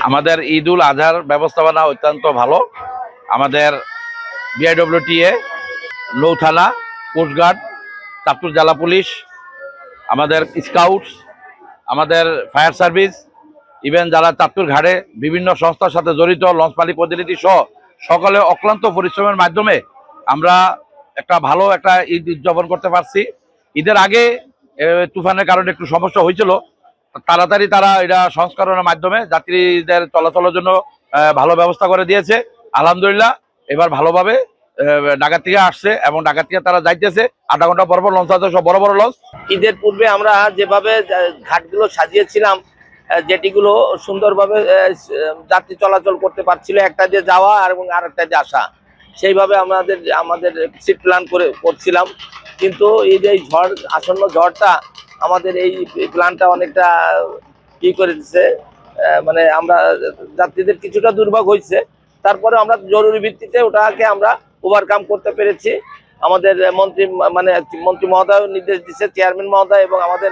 আমাদের ঈদুল আজহার ব্যবস্থাপনা অত্যন্ত ভালো। আমাদের বিআইডব্লিউটিএ, নৌথানা, কোস্টগার্ড, চাঁদপুর জেলা পুলিশ, আমাদের স্কাউটস, আমাদের ফায়ার সার্ভিস, ইভেন যারা চাঁদপুর ঘাটে বিভিন্ন সংস্থার সাথে জড়িত লঞ্চ মালিক প্রতিনিধি সহ সকলে অক্লান্ত পরিশ্রমের মাধ্যমে আমরা একটা ভালো একটা ঈদ উদযাপন করতে পারছি। ঈদের আগে তুফানের কারণে একটু সমস্যা হয়েছিল, তাড়াতাড়ি তারা এটা সংস্করণের মাধ্যমে যাত্রীদের চলাচলের জন্য ভালো ব্যবস্থা করে দিয়েছে। আলহামদুলিল্লাহ এবার ভালোভাবে ঢাকা থেকে আসছে এবং ঢাকা থেকে তারা যাইতেছে। আধা ঘন্টা পর পর লঞ্চ আছে, সব বড় বড় লঞ্চ। ঈদের পূর্বে আমরা যেভাবে ঘাটগুলো সাজিয়েছিলাম, যেটিগুলো সুন্দরভাবে যাত্রী চলাচল করতে পারছিল, একটা যে যাওয়া এবং আরেকটা যে আসা, সেইভাবে আমাদের সিট প্ল্যান করছিলাম। কিন্তু এই যে ঝড়, আসন্ন ঝড়টা আমাদের এই প্ল্যানটা অনেকটা কি করে দিচ্ছে, মানে আমরা যাত্রীদের কিছুটা দুর্ভোগ হয়েছে। তারপরে আমরা জরুরি ভিত্তিতে ওটাকে আমরা ওভারকাম করতে পেরেছি। আমাদের মন্ত্রী মহোদয় নির্দেশ দিচ্ছে, চেয়ারম্যান মহোদয় এবং আমাদের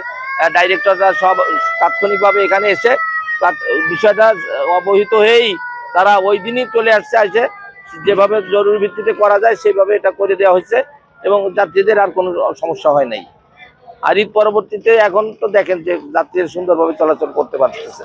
ডাইরেক্টররা সব তাৎক্ষণিকভাবে এখানে এসে বিষয়টা অবহিত হয়েই তারা ওই দিনই চলে আসছে। যেভাবে জরুরি ভিত্তিতে করা যায় সেইভাবে এটা করে দেওয়া হয়েছে এবং যাত্রীদের আর কোনো সমস্যা হয় নাই। আর ঈদ পরবর্তীতে এখন তো দেখেন যে যাত্রীরা সুন্দরভাবে চলাচল করতে পারতেছে।